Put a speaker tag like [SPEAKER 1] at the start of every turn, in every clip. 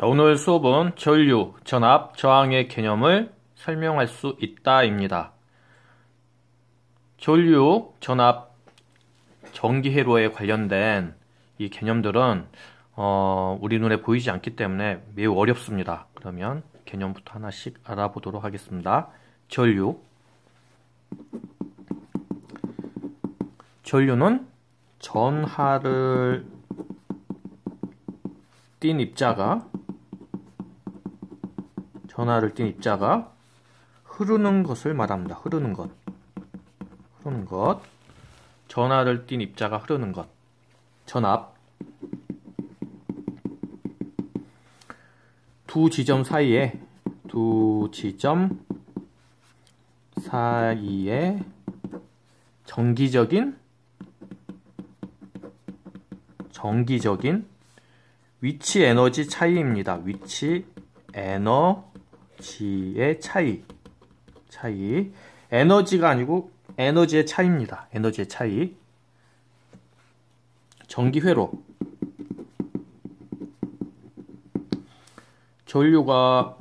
[SPEAKER 1] 자, 오늘 수업은 전류, 전압, 저항의 개념을 설명할 수 있다입니다. 전류, 전압, 전기회로에 관련된 이 개념들은 우리 눈에 보이지 않기 때문에 매우 어렵습니다. 그러면 개념부터 하나씩 알아보도록 하겠습니다. 전류. 전류는 전하를 띤 입자가 흐르는 것을 말합니다. 흐르는 것. 전하를 띤 입자가 흐르는 것. 전압. 두 지점 사이에 정기적인 위치 에너지 차이입니다. 위치 에너지의 차이. 에너지가 아니고 에너지의 차이입니다. 에너지의 차이. 전기회로. 전류가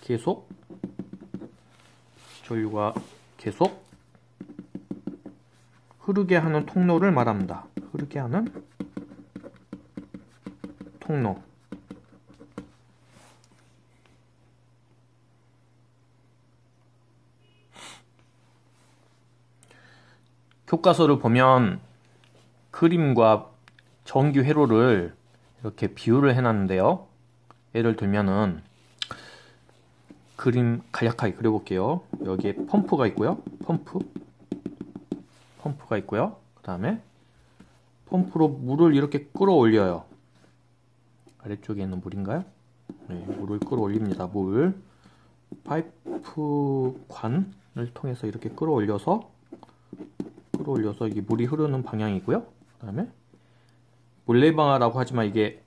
[SPEAKER 1] 계속 흐르게 하는 통로를 말합니다. 흐르게 하는 통로. 교과서를 보면 그림과 전기 회로를 이렇게 비유를 해놨는데요. 예를 들면은 그림 간략하게 그려볼게요. 여기에 펌프가 있고요. 펌프가 있고요. 그 다음에 펌프로 물을 이렇게 끌어올려요. 아래쪽에 있는 물인가요? 네, 물을 끌어올립니다. 물 파이프 관을 통해서 이렇게 끌어올려서 이게 물이 흐르는 방향이고요. 그 다음에 물레방아라고 하지만 이게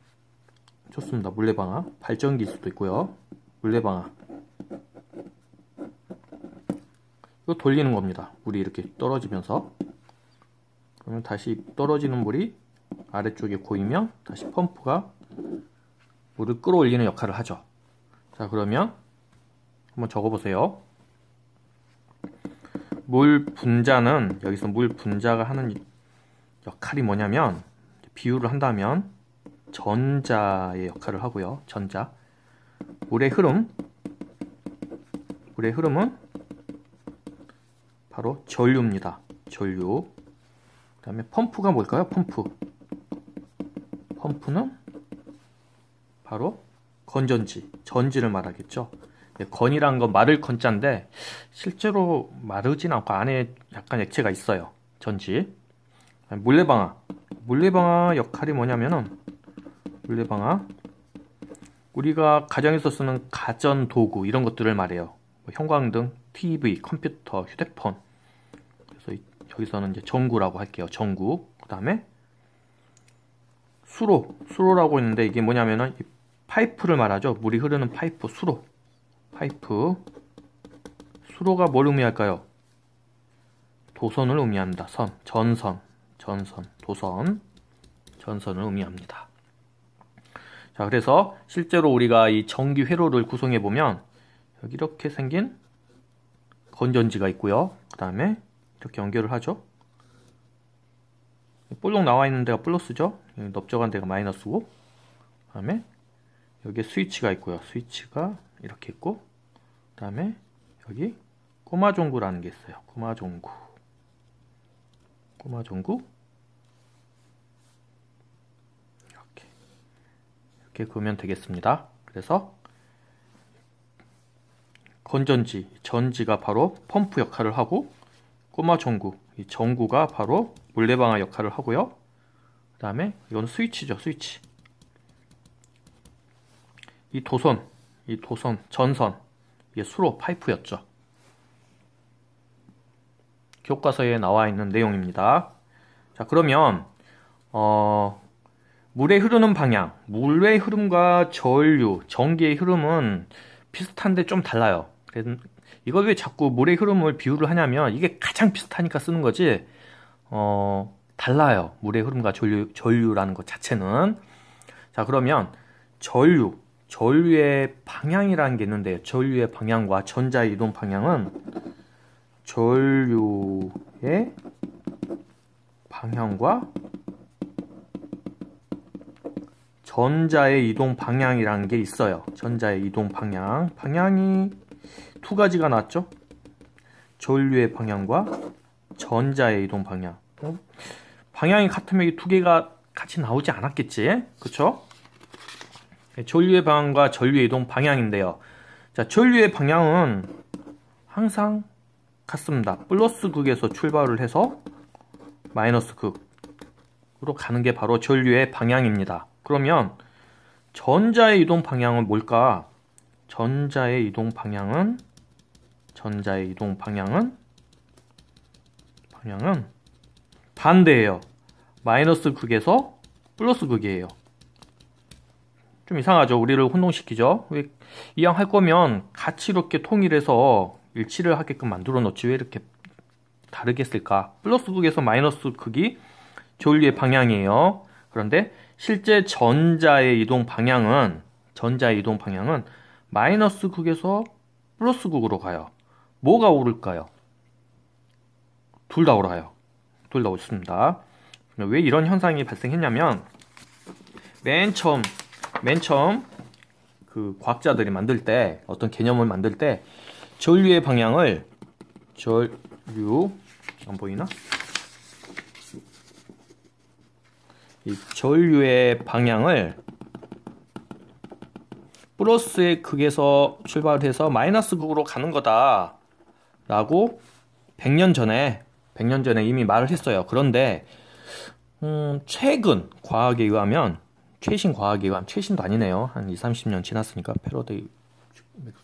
[SPEAKER 1] 좋습니다. 물레방아. 발전기일 수도 있고요. 물레방아. 이거 돌리는 겁니다. 물이 이렇게 떨어지면서. 그러면 다시 떨어지는 물이 아래쪽에 고이면 다시 펌프가 물을 끌어올리는 역할을 하죠. 자, 그러면 한번 적어보세요. 여기서 물 분자가 하는 역할이 뭐냐면, 비유를 한다면 전자의 역할을 하고요. 전자. 물의 흐름은 바로 전류입니다. 전류. 그 다음에 펌프가 뭘까요? 펌프는 바로 건전지, 전지를 말하겠죠. 건이란 건 마를 건자인데 실제로 마르진 않고 안에 약간 액체가 있어요. 전지. 물레방아 역할이 뭐냐면은, 우리가 가정에서 쓰는 가전 도구 이런 것들을 말해요. 형광등, TV, 컴퓨터, 휴대폰. 그래서 여기서는 이제 전구라고 할게요. 전구. 그 다음에 수로라고 있는데 이게 뭐냐면은 이 파이프를 말하죠. 물이 흐르는 파이프, 수로가 뭘 의미할까요? 도선을 의미합니다. 전선을 의미합니다. 자, 그래서 실제로 우리가 이 전기 회로를 구성해 보면 여기 이렇게 생긴 건전지가 있고요. 그 다음에 이렇게 연결을 하죠. 볼록 나와 있는 데가 플러스죠. 여기 넓적한 데가 마이너스고, 그 다음에 여기에 스위치가 있고요. 스위치가 이렇게 있고, 그 다음에 여기 꼬마종구라는 게 있어요. 꼬마종구. 이렇게 그으면 되겠습니다. 그래서 전지가 바로 펌프 역할을 하고, 꼬마종구, 이 전구가 바로 물레방아 역할을 하고요. 그 다음에 이건 스위치죠. 스위치. 이 전선, 이게 수로, 파이프였죠. 교과서에 나와 있는 내용입니다. 자, 그러면 물의 흐르는 방향, 물의 흐름과 전기의 흐름은 비슷한데 좀 달라요. 그래서 이걸 왜 자꾸 물의 흐름을 비유를 하냐면, 이게 가장 비슷하니까 쓰는 거지, 달라요. 물의 흐름과 전류라는 것 자체는. 자, 그러면 전류의 방향이라는 게 있는데요. 전류의 방향과 전자의 이동 방향은 전류의 방향과 전자의 이동 방향이라는 게 있어요. 전자의 이동 방향이 두 가지가 나왔죠. 전류의 방향과 전자의 이동 방향. 방향이 같으면 이 두 개가 같이 나오지 않았겠지? 그쵸? 전류의 방향과 전류의 이동 방향인데요. 자, 전류의 방향은 항상 같습니다. 플러스 극에서 출발을 해서 마이너스 극으로 가는 게 바로 전류의 방향입니다. 그러면 전자의 이동 방향은 뭘까? 전자의 이동 방향은 반대예요. 마이너스 극에서 플러스 극이에요. 좀 이상하죠? 우리를 혼동시키죠? 왜 이왕 할 거면 같이 이렇게 통일해서 일치를 하게끔 만들어 놓지 왜 이렇게 다르게 쓸까? 플러스 극에서 마이너스 극이 전류의 방향이에요. 그런데 실제 전자의 이동 방향은 마이너스 극에서 플러스 극으로 가요. 뭐가 오를까요? 둘 다 오라요. 둘 다 옳습니다. 왜 이런 현상이 발생했냐면 맨 처음 그 과학자들이 만들 때 어떤 개념을 만들 때 전류의 방향을 안 보이나? 이 전류의 방향을 플러스의 극에서 출발해서 마이너스 극으로 가는 거다 라고 100년 전에 이미 말을 했어요. 그런데 최신 과학에 의하면 최신도 아니네요. 한 20-30년 지났으니까 패러데이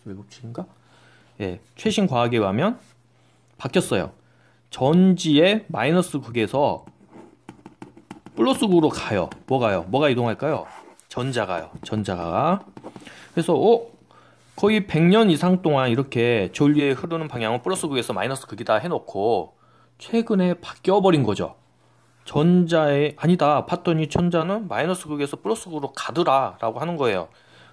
[SPEAKER 1] 왜곡치인가? 예, 최신 과학에 의하면 바뀌었어요. 전지의 마이너스 극에서 플러스 극으로 가요. 뭐가 이동할까요? 전자가. 그래서 거의 100년 이상 동안 이렇게 전류의 흐르는 방향은 플러스 극에서 마이너스 극이다 해놓고 최근에 바뀌어버린 거죠. 아니다 봤더니 전자는 마이너스 극에서 플러스 극으로 가더라 라고 하는 거예요.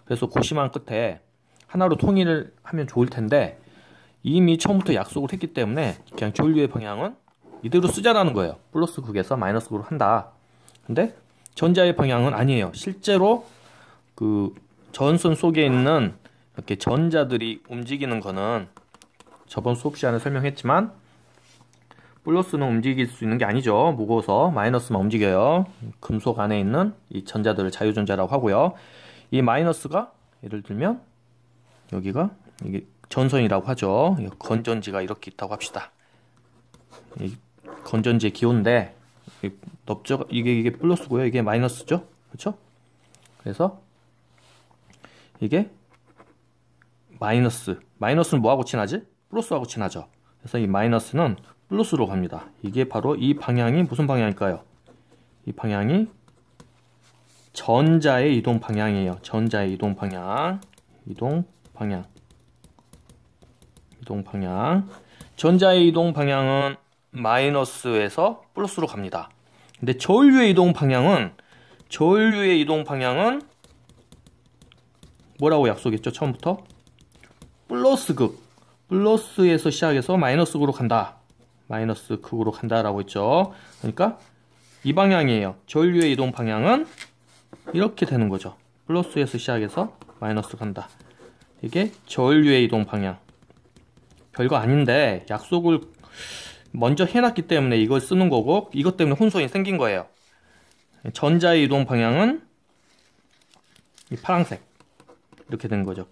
[SPEAKER 1] 그래서 고심한 끝에 하나로 통일을 하면 좋을 텐데 이미 처음부터 약속을 했기 때문에 그냥 전류의 방향은 이대로 쓰자라는 거예요. 플러스 극에서 마이너스 극으로 한다. 근데 전자의 방향은 아니에요. 실제로 그 전선 속에 있는 이렇게 전자들이 움직이는 거는 저번 수업 시간에 설명했지만 플러스는 움직일 수 있는 게 아니죠. 무거워서 마이너스만 움직여요. 금속 안에 있는 이 전자들을 자유전자라고 하고요. 이 마이너스가 예를 들면 이게 전선이라고 하죠. 건전지가 이렇게 있다고 합시다. 이 건전지의 기호인데 이게 플러스고요. 이게 마이너스죠. 그렇죠? 그래서 이게 마이너스는 뭐하고 친하지? 플러스하고 친하죠. 그래서 이 마이너스는 플러스로 갑니다. 이게 바로 이 방향이 무슨 방향일까요? 이 방향이 전자의 이동 방향이에요. 전자의 이동 방향. 전자의 이동 방향은 마이너스에서 플러스로 갑니다. 근데 전류의 이동 방향은 뭐라고 약속했죠? 처음부터 플러스에서 시작해서 마이너스 극으로 간다. 마이너스 극으로 간다라고 했죠. 그러니까 이 방향이에요. 전류의 이동 방향은 이렇게 되는 거죠. 플러스에서 시작해서 마이너스 간다. 이게 전류의 이동 방향. 별거 아닌데 약속을 먼저 해놨기 때문에 이걸 쓰는 거고 이것 때문에 혼선이 생긴 거예요. 전자의 이동 방향은 이 파란색 이렇게 된 거죠.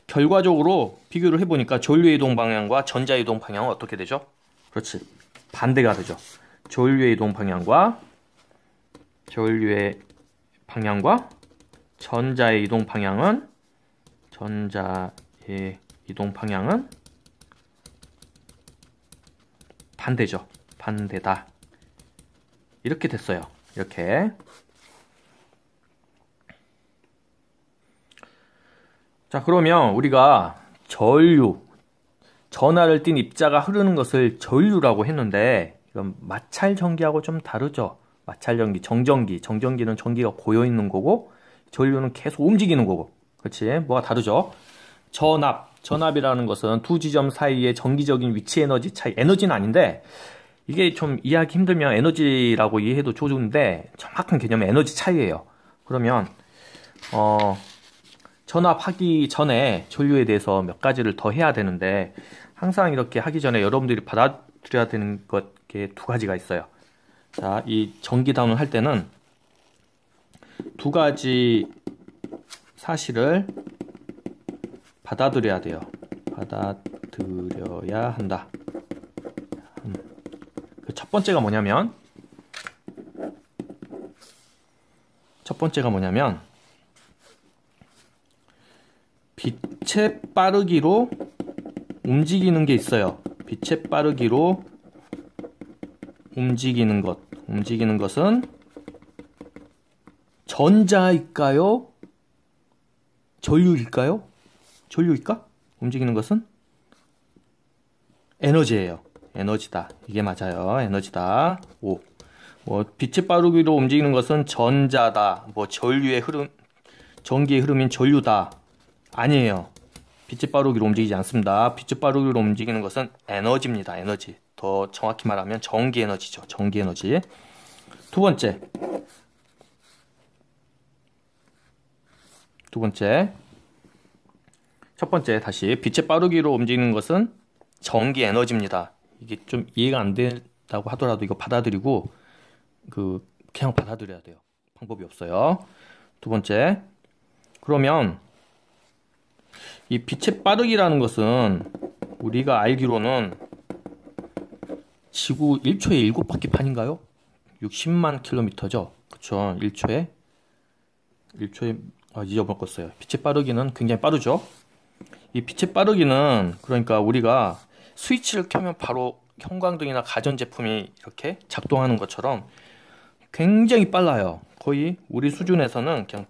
[SPEAKER 1] 결과적으로 비교를 해보니까 전류의 이동 방향과 전자의 이동 방향은 어떻게 되죠? 그렇지, 반대가 되죠. 전류의 이동 방향과 전자의 이동 방향은 반대죠. 반대다. 이렇게 됐어요. 이렇게. 자, 그러면 우리가 전하를 띤 입자가 흐르는 것을 전류라고 했는데 이건 마찰 전기하고 좀 다르죠. 마찰 전기, 정전기는 전기가 고여 있는 거고 전류는 계속 움직이는 거고. 그렇지? 뭐가 다르죠? 전압이라는 것은 두 지점 사이의 정기적인 위치 에너지 차이. 에너지는 아닌데 이게 좀 이해하기 힘들면 에너지라고 이해해도 좋은데 정확한 개념은 에너지 차이예요. 그러면 전압하기 전에 전류에 대해서 몇 가지를 더 해야 되는데 항상 이렇게 하기 전에 여러분들이 받아들여야 되는 것게 두 가지가 있어요. 자, 이 전기다운을 할 때는 두 가지 사실을 받아들여야 돼요. 받아들여야 한다. 그 첫 번째가 뭐냐면 빛의 빠르기로 움직이는 게 있어요. 빛의 빠르기로 움직이는 것은 전자일까요? 전류일까요? 전류일까? 움직이는 것은 에너지예요. 에너지다. 이게 맞아요. 에너지다. 5. 빛의 빠르기로 움직이는 것은 전자다. 전류의 흐름, 전기의 흐름인 전류다. 아니에요. 빛의 빠르기로 움직이지 않습니다. 빛의 빠르기로 움직이는 것은 에너지입니다. 에너지. 더 정확히 말하면 전기 에너지죠. 전기 에너지. 두 번째. 첫 번째 다시 빛의 빠르기로 움직이는 것은 전기 에너지입니다. 이게 좀 이해가 안 된다고 하더라도 이거 받아들이고 그냥 받아들여야 돼요. 방법이 없어요. 두 번째. 그러면 이 빛의 빠르기라는 것은 우리가 알기로는 지구 1초에 7바퀴 판인가요? 60만 킬로미터죠. 그쵸? 1초에 잊어먹었어요. 빛의 빠르기는 굉장히 빠르죠. 이 빛의 빠르기는 그러니까 우리가 스위치를 켜면 바로 형광등이나 가전제품이 이렇게 작동하는 것처럼 굉장히 빨라요. 거의 우리 수준에서는 그냥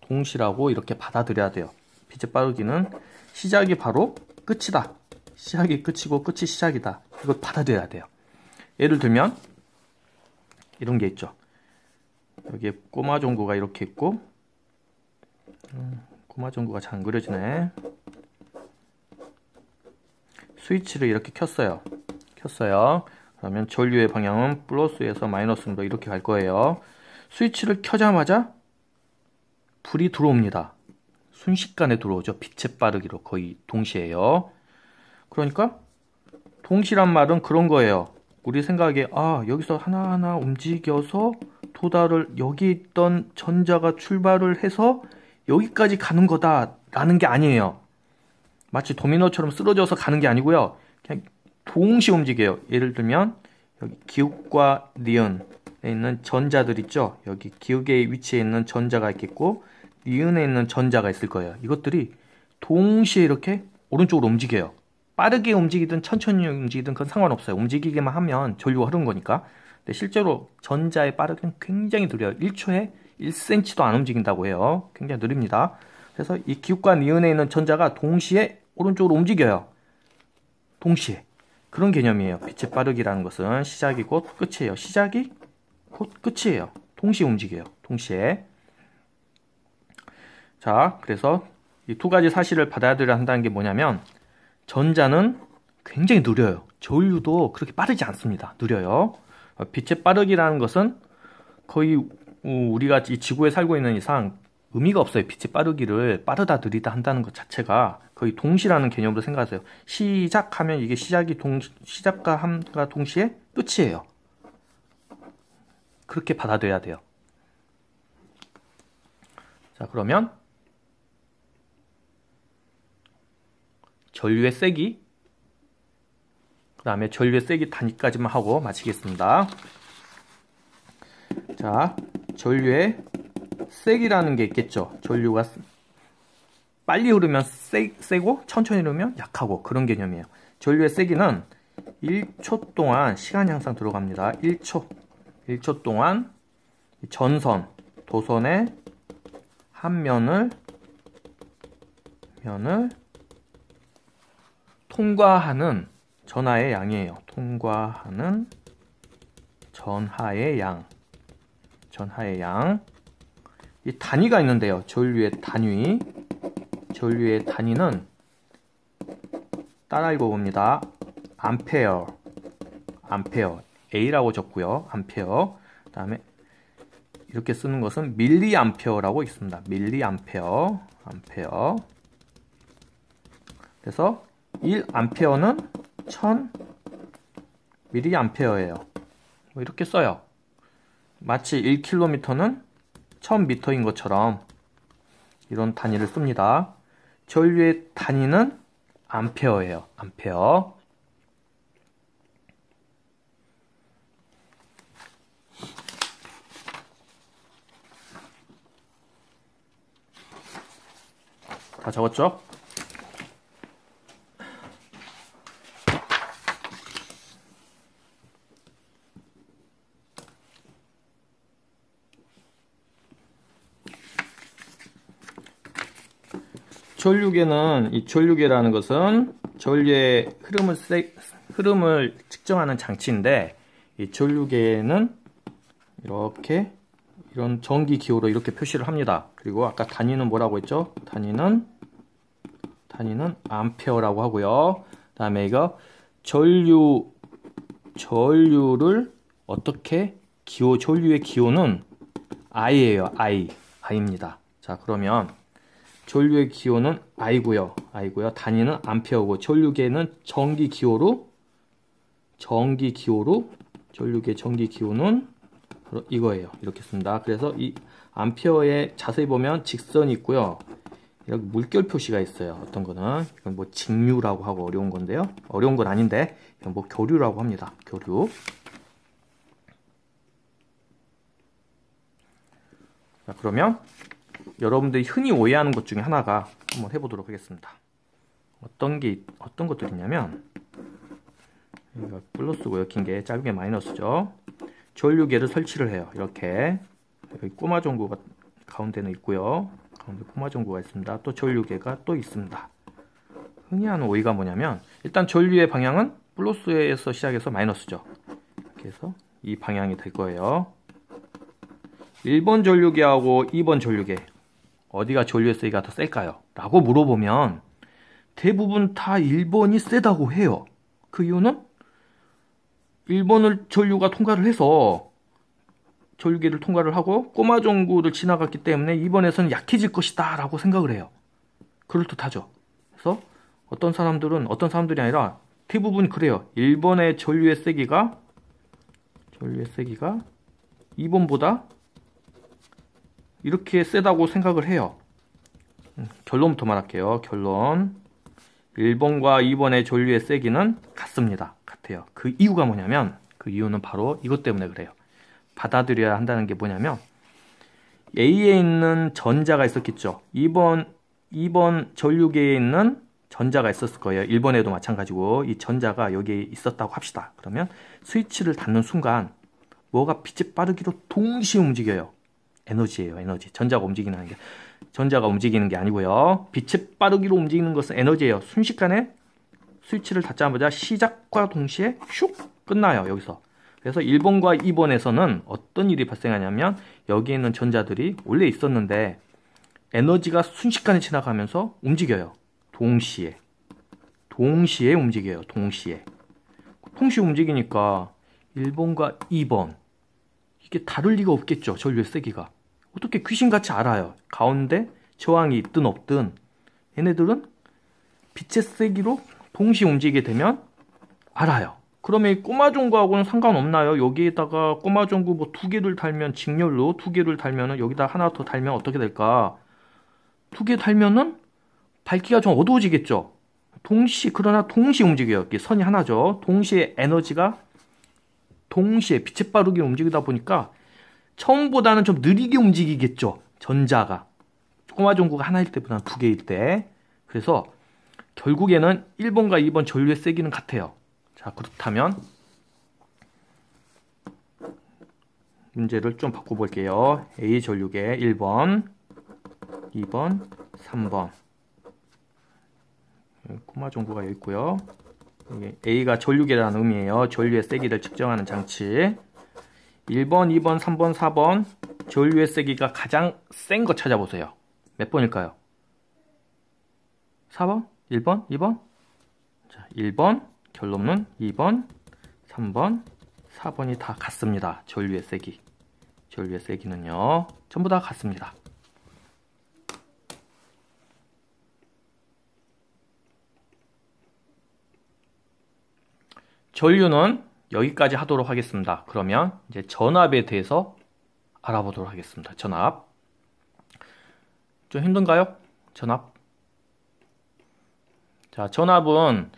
[SPEAKER 1] 동시라고 이렇게 받아들여야 돼요. 빛의 빠르기는 시작이 바로 끝이다. 시작이 끝이고 끝이 시작이다. 이걸 받아들여야 돼요. 예를 들면 이런 게 있죠. 여기에 꼬마 전구가 이렇게 있고 꼬마 전구가 잘 안 그려지네. 스위치를 이렇게 켰어요. 그러면 전류의 방향은 플러스에서 마이너스로 이렇게 갈 거예요. 스위치를 켜자마자 불이 들어옵니다. 순식간에 들어오죠. 빛의 빠르기로 거의 동시에요. 그러니까 동시란 말은 그런 거예요. 우리 생각에 여기서 하나하나 움직여서 여기 있던 전자가 출발을 해서 여기까지 가는 거다라는 게 아니에요. 마치 도미노처럼 쓰러져서 가는 게 아니고요. 그냥 동시에 움직여요. 예를 들면 여기 기욱과 니은에 있는 전자들 있죠. 여기 기욱의 위치에 있는 전자가 있겠고 니은에 있는 전자가 있을 거예요. 이것들이 동시에 이렇게 오른쪽으로 움직여요. 빠르게 움직이든 천천히 움직이든 그건 상관없어요. 움직이기만 하면 전류가 흐르는 거니까. 근데 실제로 전자의 빠르기는 굉장히 느려요. 1초에 1cm도 안 움직인다고 해요. 굉장히 느립니다. 그래서 이 기욱과 니은에 있는 전자가 동시에 오른쪽으로 움직여요. 동시에. 그런 개념이에요. 빛의 빠르기라는 것은 시작이 곧 끝이에요. 시작이 곧 끝이에요. 동시에 움직여요. 동시에. 자, 그래서 이 두 가지 사실을 받아들여야 한다는 게 뭐냐면 전자는 굉장히 느려요. 전류도 그렇게 빠르지 않습니다. 느려요. 빛의 빠르기라는 것은 거의 우리가 이 지구에 살고 있는 이상 의미가 없어요. 빛의 빠르기를 빠르다 느리다 한다는 것 자체가 거의 동시라는 개념으로 생각하세요. 시작하면 이게 시작과 함과 동시에 끝이에요. 그렇게 받아들여야 돼요. 자, 그러면 전류의 세기, 그 다음에 전류의 세기 단위까지만 하고 마치겠습니다. 자, 전류의 세기라는 게 있겠죠. 전류가 빨리 흐르면 세고 천천히 흐르면 약하고 그런 개념이에요. 전류의 세기는 1초 동안 시간이 항상 들어갑니다. 1초 동안 도선의 한 면을 통과하는 전하의 양이에요. 통과하는 전하의 양. 전하의 양. 이 단위가 있는데요. 전류의 단위. 전류의 단위는 따라 읽어봅니다. 암페어. 암페어. A라고 적고요. 암페어. 그 다음에 이렇게 쓰는 것은 밀리암페어라고 있습니다. 밀리암페어. 암페어. 그래서 1암페어는 1000 밀리암페어예요. 뭐 이렇게 써요. 마치 1km는 1000m인 것처럼 이런 단위를 씁니다. 전류의 단위는 암페어예요. 암페어. 다 적었죠? 전류계는, 이 전류계라는 것은 전류의 흐름을 측정하는 장치인데, 이 전류계는 이렇게 이런 전기 기호로 이렇게 표시를 합니다. 그리고 아까 단위는 뭐라고 했죠? 단위는 암페어라고 하고요. 그다음에 이거 전류를 어떻게 전류의 기호는 I예요. I입니다. 자, 그러면 전류의 기호는 I고요. 단위는 암페어고, 전류계는 전기 기호로 전류계 전기 기호는 바로 이거예요. 이렇게 씁니다. 그래서 이 암페어에 자세히 보면 직선이 있고요. 이렇게 물결 표시가 있어요. 어떤 거는 이건 뭐 직류라고 하고 어려운 건데요. 어려운 건 아닌데 이건 뭐 교류라고 합니다. 교류. 자, 그러면 여러분들이 흔히 오해하는 것 중에 하나가 한번 해보도록 하겠습니다. 어떤 것들이 있냐면, 이거 플러스고요. 긴 게, 짧은 게 마이너스죠. 전류계를 설치를 해요. 이렇게 여기 꼬마 전구가 가운데는 있고요. 가운데 꼬마 전구가 있습니다. 또 전류계가 또 있습니다. 흔히 하는 오해가 뭐냐면, 일단 전류의 방향은 플러스에서 시작해서 마이너스죠. 이렇게 해서 이 방향이 될 거예요. 1번 전류계하고 2번 전류계, 어디가 전류의 세기가 더 셀까요? 라고 물어보면 대부분 다 1번이 세다고 해요. 그 이유는 1번을 전류가 통과를 해서, 전류계를 통과를 하고 꼬마 전구를 지나갔기 때문에 2번에서는 약해질 것이다 라고 생각을 해요. 그럴듯하죠. 그래서 어떤 사람들이 아니라 대부분 그래요. 1번의 전류의 세기가 2번보다 이렇게 세다고 생각을 해요. 결론부터 말할게요. 결론. 1번과 2번의 전류의 세기는 같습니다. 같아요. 그 이유가 뭐냐면, 그 이유는 바로 이것 때문에 그래요. 받아들여야 한다는 게 뭐냐면, A에 있는 전자가 있었겠죠. 2번 전류계에 있는 전자가 있었을 거예요. 1번에도 마찬가지고 이 전자가 여기에 있었다고 합시다. 그러면 스위치를 닫는 순간 뭐가 빛의 빠르기로 동시에 움직여요. 에너지예요. 에너지. 전자가 움직이는 게 아니고요. 빛의 빠르기로 움직이는 것은 에너지예요. 순식간에 스위치를 닫자마자 시작과 동시에 슉 끝나요. 여기서. 그래서 1번과 2번에서는 어떤 일이 발생하냐면, 여기에 있는 전자들이 원래 있었는데 에너지가 순식간에 지나가면서 움직여요. 동시에 움직여요. 동시에 움직이니까 1번과 2번, 이게 다를 리가 없겠죠. 전류의 세기가. 어떻게 귀신같이 알아요. 가운데 저항이 있든 없든 얘네들은 빛의 세기로 동시에 움직이게 되면 알아요. 그러면 이 꼬마 전구하고는 상관없나요? 여기에다가 꼬마 전구 뭐 2개를 달면, 직렬로 2개를 달면은, 여기다 하나 더 달면 어떻게 될까? 2개 달면은 밝기가 좀 어두워지겠죠. 그러나 동시에 움직여요. 이게 선이 하나죠. 동시에 에너지가 동시에 빛의 빠르게 움직이다 보니까 처음보다는 좀 느리게 움직이겠죠. 전자가. 꼬마 전구가 하나일 때보다는 2개일 때. 그래서 결국에는 1번과 2번 전류의 세기는 같아요. 자, 그렇다면 문제를 좀 바꿔볼게요. A 전류계 1번, 2번, 3번. 꼬마 전구가 여기 있고요. A가 전류계라는 의미예요. 전류의 세기를 측정하는 장치. 1번, 2번, 3번, 4번 전류의 세기가 가장 센 거 찾아보세요. 몇 번일까요? 4번? 1번? 2번? 자, 1번, 결론은 2번, 3번, 4번이 다 같습니다. 전류의 세기. 전류의 세기는요, 전부 다 같습니다. 전류는 여기까지 하도록 하겠습니다. 그러면 이제 전압에 대해서 알아보도록 하겠습니다. 전압. 좀 힘든가요? 전압. 자, 전압은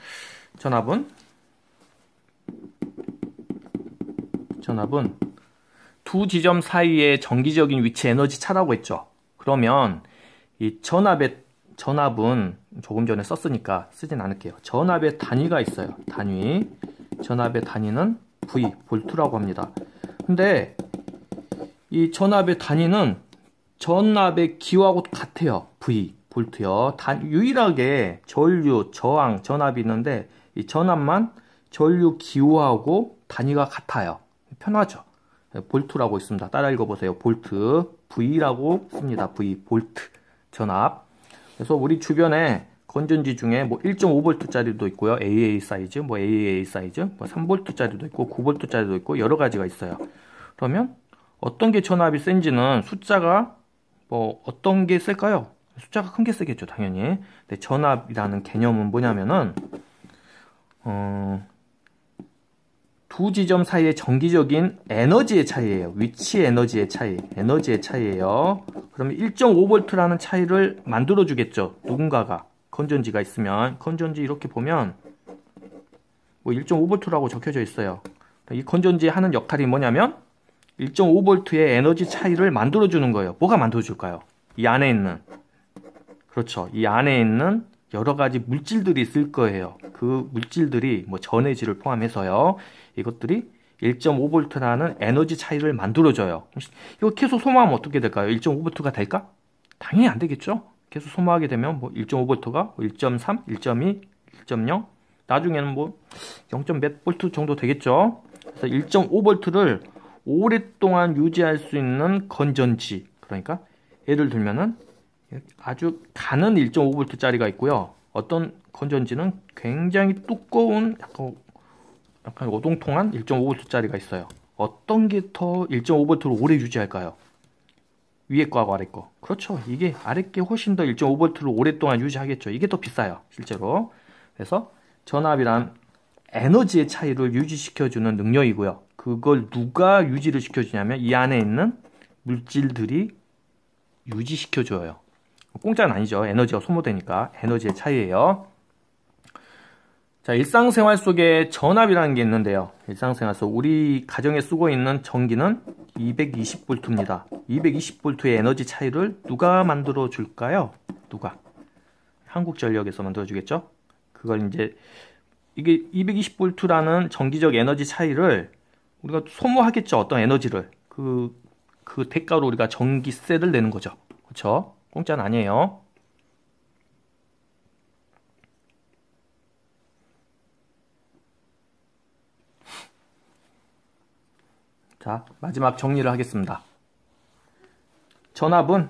[SPEAKER 1] 두 지점 사이의 정기적인 위치 에너지 차라고 했죠. 그러면 이 전압은 조금 전에 썼으니까 쓰진 않을게요. 전압의 단위가 있어요. 단위. 전압의 단위는 V, 볼트라고 합니다. 근데 이 전압의 단위는 전압의 기호하고 같아요. V, 볼트요. 유일하게 전류, 저항, 전압이 있는데 이 전압만 전류 기호하고 단위가 같아요. 편하죠. 볼트라고 있습니다. 따라 읽어보세요. 볼트, V라고 씁니다. V, 볼트, 전압. 그래서 우리 주변에 건전지 중에 뭐 1.5V짜리도 있고요. AA 사이즈, 뭐 AAA 사이즈, 뭐 3V짜리도 있고 9V짜리도 있고 여러 가지가 있어요. 그러면 어떤 게 전압이 센지는 숫자가 뭐 어떤 게 셀까요? 숫자가 큰 게 세겠죠, 당연히. 근데 전압이라는 개념은 뭐냐면은 두 지점 사이의 정기적인 에너지의 차이예요. 위치 에너지의 차이예요. 그러면 1.5V라는 차이를 만들어 주겠죠. 누군가가. 건전지가 있으면 건전지 이렇게 보면 뭐 1.5V라고 적혀져 있어요. 이 건전지 하는 역할이 뭐냐면 1.5V의 에너지 차이를 만들어 주는 거예요. 뭐가 만들어 줄까요? 이 안에 있는, 그렇죠, 이 안에 있는 여러 가지 물질들이 있을 거예요. 그 물질들이 뭐 전해질을 포함해서요. 이것들이 1.5V라는 에너지 차이를 만들어 줘요. 이거 계속 소모하면 어떻게 될까요? 1.5V가 될까? 당연히 안 되겠죠. 계속 소모하게 되면 뭐 1.5V가 1.3, 1.2, 1.0, 나중에는 뭐 0. 몇 볼트 정도 되겠죠. 그래서 1.5V를 오랫동안 유지할 수 있는 건전지, 그러니까 예를 들면은 아주 가는 1.5V짜리가 있고요. 어떤 건전지는 굉장히 두꺼운 약간 오동통한 1.5V짜리가 있어요. 어떤 게 더 1.5V를 오래 유지할까요? 위에 거하고 아래 거. 그렇죠. 이게 아래 게 훨씬 더 1.5V를 오랫동안 유지하겠죠. 이게 더 비싸요. 실제로. 그래서 전압이란 에너지의 차이를 유지시켜주는 능력이고요. 그걸 누가 유지를 시켜주냐면 이 안에 있는 물질들이 유지시켜줘요. 공짜는 아니죠. 에너지가 소모되니까. 에너지의 차이예요. 자, 일상생활 속에 전압이라는 게 있는데요. 일상생활 속 우리 가정에 쓰고 있는 전기는 220V입니다. 220V의 에너지 차이를 누가 만들어 줄까요? 누가? 한국전력에서 만들어 주겠죠? 그걸 이제 이게 220V라는 정기적 에너지 차이를 우리가 소모하겠죠. 어떤 에너지를. 그 대가로 우리가 전기세를 내는 거죠. 그렇죠? 공짜는 아니에요. 자, 마지막 정리를 하겠습니다. 전압은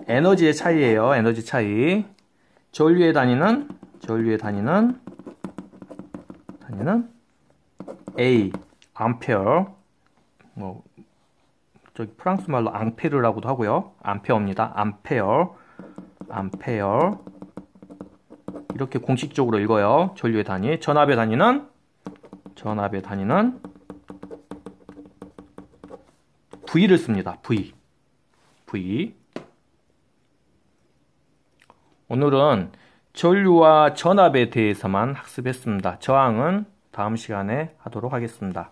[SPEAKER 1] 에너지의 차이예요. 에너지 차이. 전류의 단위는 A, 암페어. 뭐 저기 프랑스 말로 앙페르라고도 하고요. 암페어입니다. 암페어. 이렇게 공식적으로 읽어요. 전류의 단위. 전압의 단위는 V를 씁니다. V. 오늘은 전류와 전압에 대해서만 학습했습니다. 저항은 다음 시간에 하도록 하겠습니다.